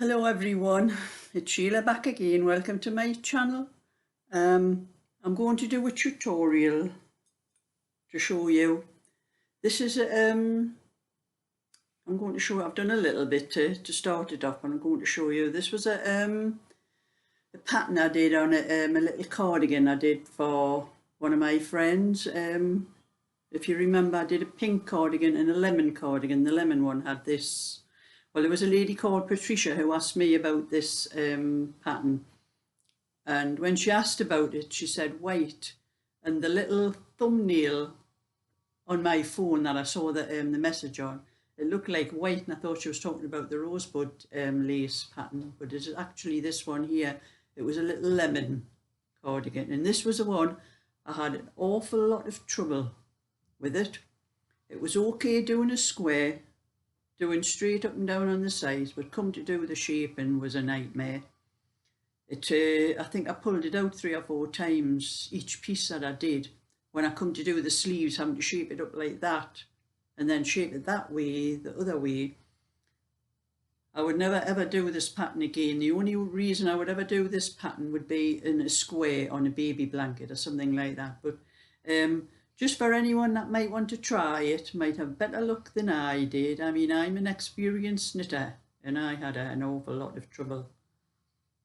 Hello everyone, it's Sheila back again. Welcome to my channel. I'm going to do a tutorial to show you. This is I'm going to show. I've done a little bit to start it off, and I'm going to show you. This was a pattern I did on a little cardigan I did for one of my friends. If you remember, I did a pink cardigan and a lemon cardigan. The lemon one had this. Well, there was a lady called Patricia who asked me about this pattern, and when she asked about it, she said white, and the little thumbnail on my phone that I saw the message on, it looked like white, and I thought she was talking about the rosebud lace pattern, but it's actually this one here. It was a little lemon cardigan, and this was the one I had an awful lot of trouble with it. It was okay doing a square, doing straight up and down on the sides, but come to do the shaping was a nightmare. I think I pulled it out 3 or 4 times each piece that I did. When I come to do the sleeves, having to shape it up like that and then shape it that way, the other way. I would never ever do this pattern again. The only reason I would ever do this pattern would be in a square on a baby blanket or something like that. But just for anyone that might want to try it, might have better luck than I did. I mean, I'm an experienced knitter, and I had an awful lot of trouble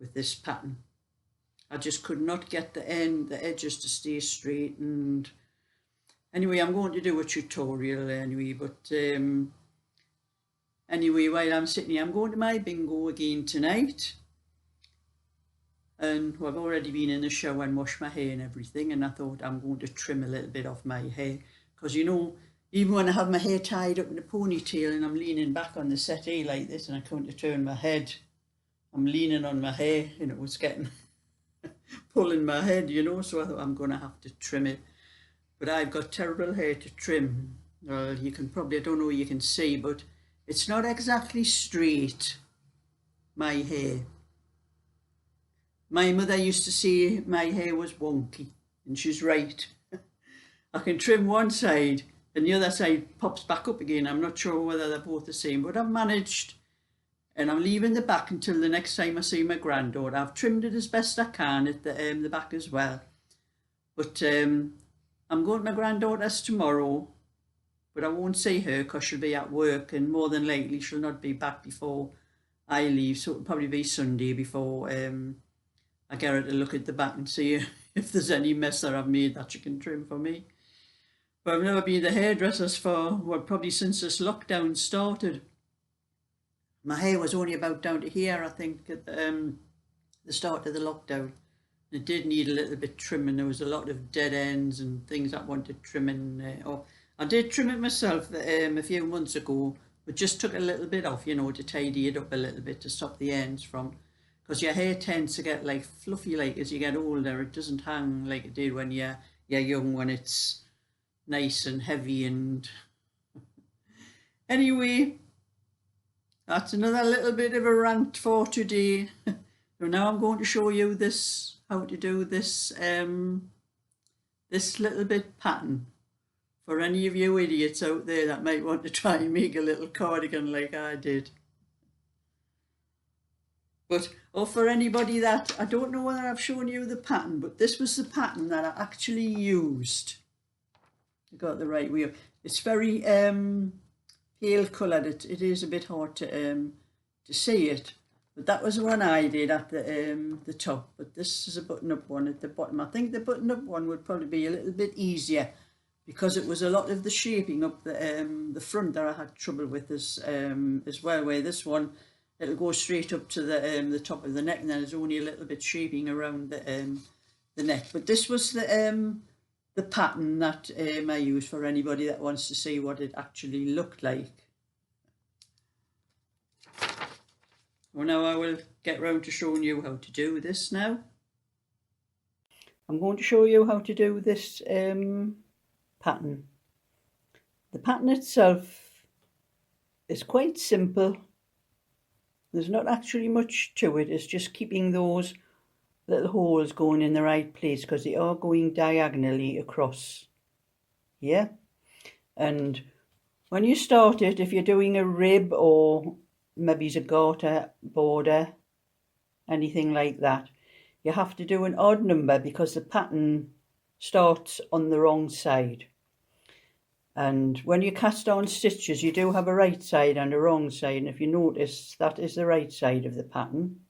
with this pattern. I just could not get the edges to stay straight. And anyway, I'm going to do a tutorial anyway. But anyway, while I'm sitting here, I'm going to my bingo again tonight. And I've already been in the shower and washed my hair and everything, and I thought I'm going to trim a little bit off my hair, because you know, even when I have my hair tied up in a ponytail and I'm leaning back on the settee like this and I come to turn my head, I'm leaning on my hair and it was getting pulling my head, you know, so I thought I'm going to have to trim it. But I've got terrible hair to trim. Well, you can probably, I don't know, you can see, but it's not exactly straight, my hair. My mother used to say my hair was wonky, and she's right. I can trim one side and the other side pops back up again. I'm not sure whether they're both the same, but I've managed, and I'm leaving the back until the next time I see my granddaughter. I've trimmed it as best I can at the back as well. But I'm going to my granddaughter's tomorrow, but I won't see her because she'll be at work, and more than likely she'll not be back before I leave, so it'll probably be Sunday before I get her to look at the back and see if there's any mess that I've made that she can trim for me. But I've never been the hairdressers for, well, probably since this lockdown started. My hair was only about down to here, I think, at the start of the lockdown. It did need a little bit trimming. There was a lot of dead ends and things that wanted trimming. I did trim it myself a few months ago, but just took a little bit off, you know, to tidy it up a little bit, to stop the ends from, because your hair tends to get like fluffy like as you get older. It doesn't hang like it did when you're young, when it's nice and heavy. And anyway, that's another little bit of a rant for today. So now I'm going to show you this, how to do this this little bit pattern for any of you idiots out there that might want to try and make a little cardigan like I did. But, or for anybody that, I don't know whether I've shown you the pattern, but this was the pattern that I actually used. I got the right way. It's very pale coloured. It is a bit hard to see it, but that was the one I did at the top. But this is a button-up one at the bottom. I think the button-up one would probably be a little bit easier, because it was a lot of the shaping up the front that I had trouble with as well. Where this one, it'll go straight up to the top of the neck, and then there's only a little bit shaping around the neck. But this was the pattern that I used for anybody that wants to see what it actually looked like. Well, now I will get round to showing you how to do this now. I'm going to show you how to do this pattern. The pattern itself is quite simple. There's not actually much to it. It's just keeping those little holes going in the right place, because they are going diagonally across here. And when you start it, if you're doing a rib or maybe a garter border, anything like that, you have to do an odd number because the pattern starts on the wrong side. And when you cast on stitches, you do have a right side and a wrong side, and if you notice, that is the right side of the pattern.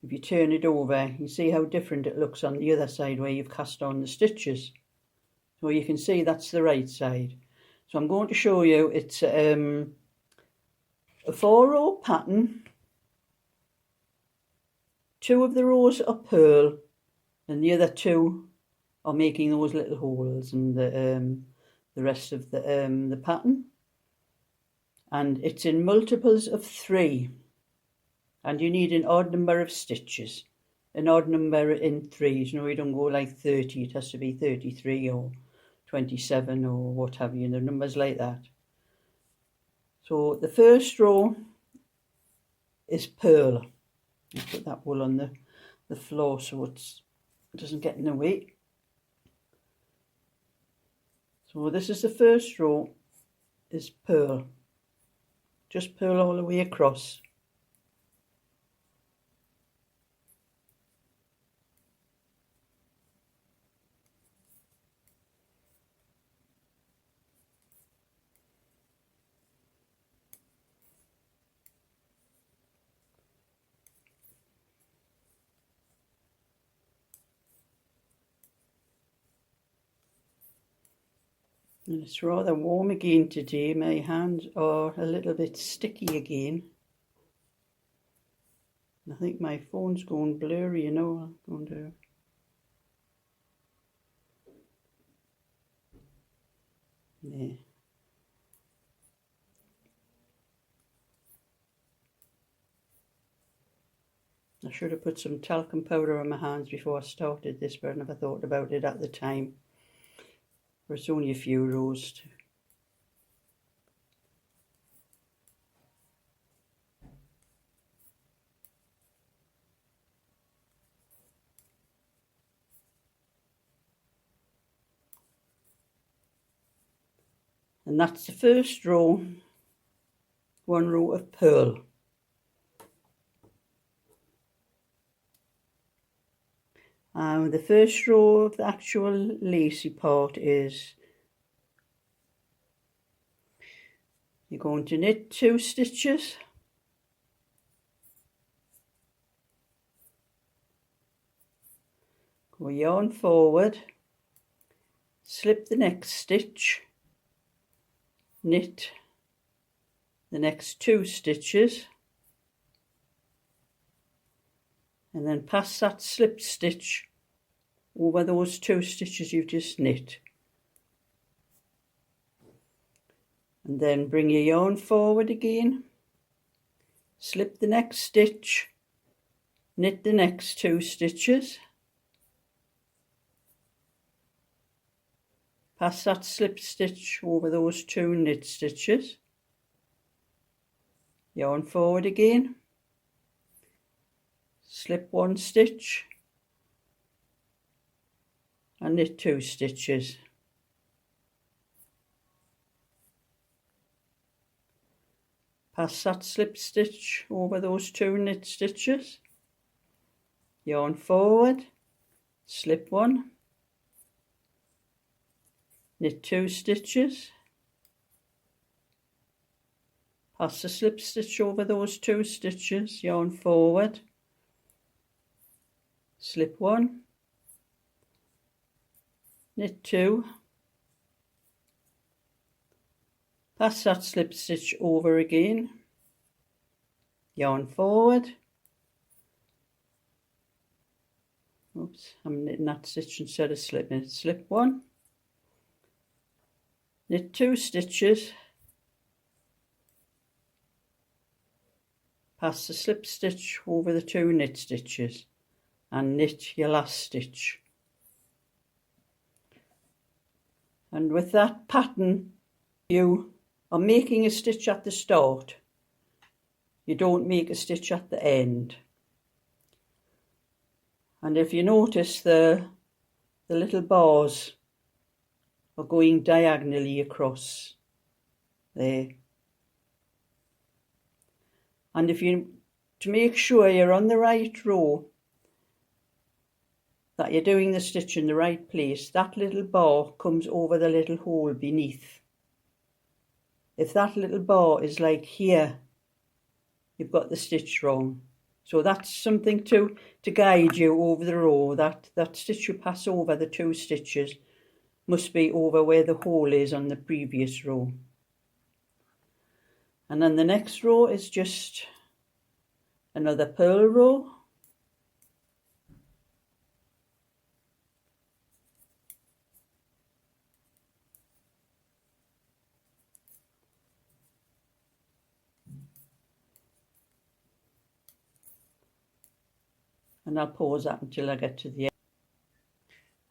If you turn it over, you see how different it looks on the other side where you've cast on the stitches. So you can see that's the right side. So I'm going to show you, it's a 4-row pattern. 2 of the rows are purl and the other 2 are making those little holes in the rest of the pattern. And it's in multiples of 3. And you need an odd number of stitches. An odd number in 3s. You know, you don't go like 30. It has to be 33 or 27 or what have you. The numbers like that. So the first row is purl. I'll put that wool on the floor so it doesn't get in the way. So this is the first row, is purl. Just purl all the way across. And it's rather warm again today. My hands are a little bit sticky again. I think my phone's going blurry, you know. I'm going to... There. I should have put some talcum powder on my hands before I started this, but I never thought about it at the time. But it's only a few rows. And that's the first row, 1 row of purl. The first row of the actual lacy part is, you're going to knit 2 stitches, go yarn forward, slip the next stitch, knit the next 2 stitches, and then pass that slip stitch over those 2 stitches you've just knit. And then bring your yarn forward again, slip the next stitch, knit the next 2 stitches, pass that slip stitch over those 2 knit stitches, yarn forward again, slip 1 stitch and knit 2 stitches. Pass that slip stitch over those 2 knit stitches, yarn forward, slip 1, knit 2 stitches, pass the slip stitch over those 2 stitches, yarn forward, slip 1, knit 2, pass that slip stitch over again, yarn forward, oops, I'm knitting that stitch instead of slipping it, slip 1, knit 2 stitches, pass the slip stitch over the 2 knit stitches and knit your last stitch. And with that pattern, you are making a stitch at the start. You don't make a stitch at the end. And if you notice, the little bars are going diagonally across there. And to make sure you're on the right row, that you're doing the stitch in the right place, that little bar comes over the little hole beneath. If that little bar is like here, you've got the stitch wrong. So that's something to guide you over the row. That stitch you pass over, the 2 stitches, must be over where the hole is on the previous row. And then the next row is just another purl row. And I'll pause that until I get to the end.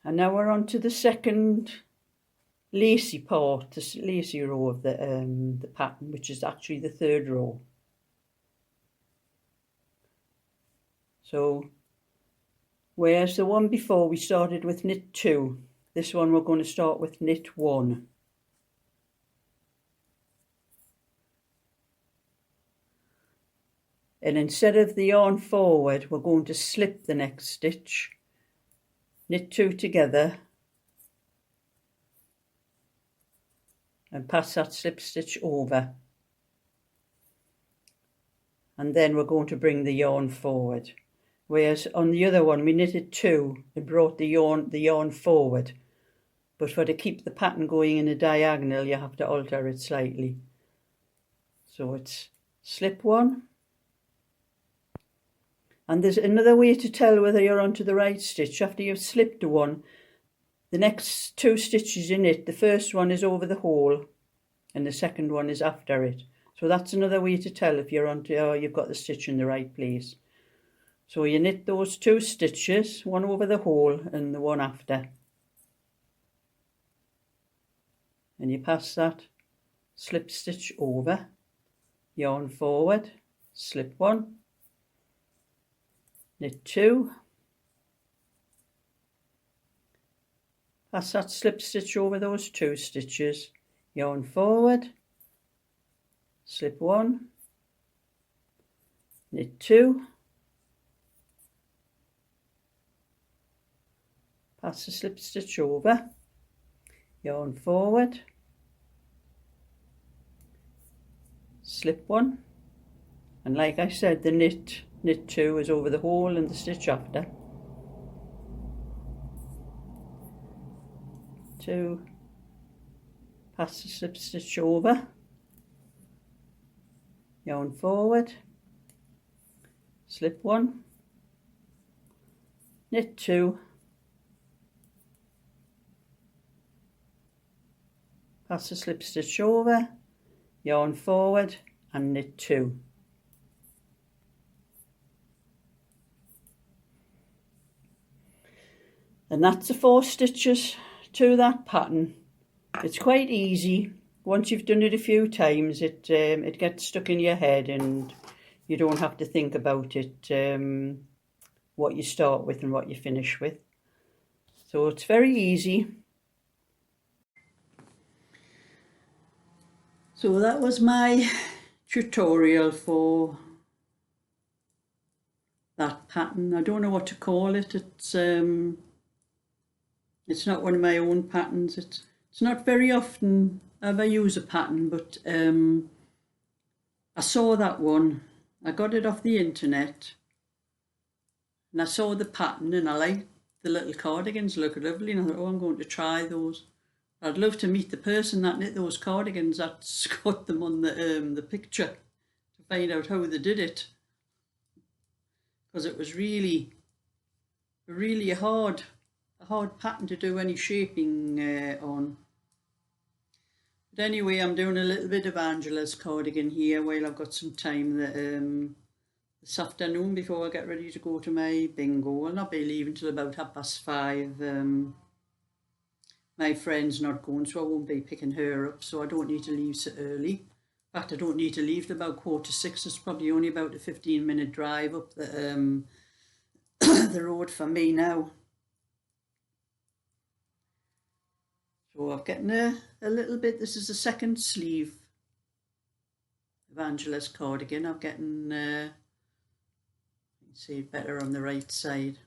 And now we're on to the second lacy part, the lacy row of the pattern, which is actually the 3rd row. So whereas the one before we started with knit 2, this one we're going to start with knit 1. And instead of the yarn forward, we're going to slip the next stitch, knit 2 together, and pass that slip stitch over. And then we're going to bring the yarn forward. Whereas on the other one we knitted 2 and brought the yarn forward. But to keep the pattern going in a diagonal, you have to alter it slightly. So it's slip 1. And there's another way to tell whether you're onto the right stitch. After you've slipped one, the next 2 stitches in it, the first one is over the hole and the second one is after it. So that's another way to tell if you're onto, you've got the stitch in the right place. So you knit those 2 stitches, one over the hole and the one after. And you pass that slip stitch over, yarn forward, slip 1, knit 2, pass that slip stitch over those 2 stitches, yarn forward, slip 1, knit 2, pass the slip stitch over, yarn forward, slip 1, and like I said, the knit 2 is over the hole and the stitch after. 2, pass the slip stitch over, yarn forward, slip 1, knit 2, pass the slip stitch over, yarn forward and knit 2. And that's the 4 stitches to that pattern. It's quite easy. Once you've done it a few times, it gets stuck in your head and you don't have to think about it, what you start with and what you finish with. So it's very easy. So that was my tutorial for that pattern. I don't know what to call it. It's not one of my own patterns. It's not very often I use a pattern, but I saw that one. I got it off the internet and I saw the pattern and I liked the little cardigans, look lovely, and I thought, oh, I'm going to try those. I'd love to meet the person that knit those cardigans that's got them on the picture to find out how they did it, because it was really a hard pattern to do any shaping on. But anyway, I'm doing a little bit of Angela's cardigan here while I've got some time this afternoon before I get ready to go to my bingo. I'll not be leaving till about 5:30. My friend's not going, so I won't be picking her up, so I don't need to leave so early. In fact, I don't need to leave till about 5:45. It's probably only about a 15-minute drive up the the road for me now. So I've gotten a little bit. This is the second sleeve Evangela's cardigan. I'm getting, you can see it better on the right side.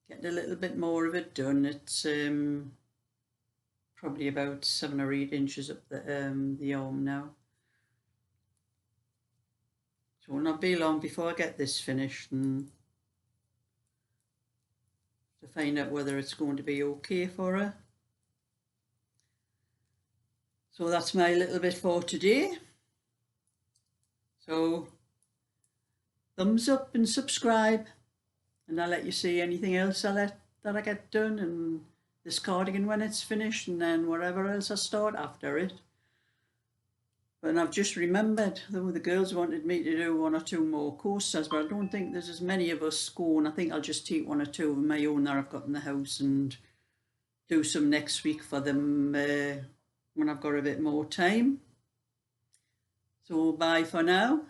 Getting a little bit more of it done. It's probably about 7 or 8 inches up the arm now. So it will not be long before I get this finished and to find out whether it's going to be okay for her. So that's my little bit for today. So thumbs up and subscribe, and I'll let you see anything else that I get done, and this cardigan when it's finished, and then whatever else I start after it. But I've just remembered, though the girls wanted me to do 1 or 2 more coasters, but I don't think there's as many of us going. I think I'll just take 1 or 2 of my own that I've got in the house and do some next week for them when I've got a bit more time. So bye for now.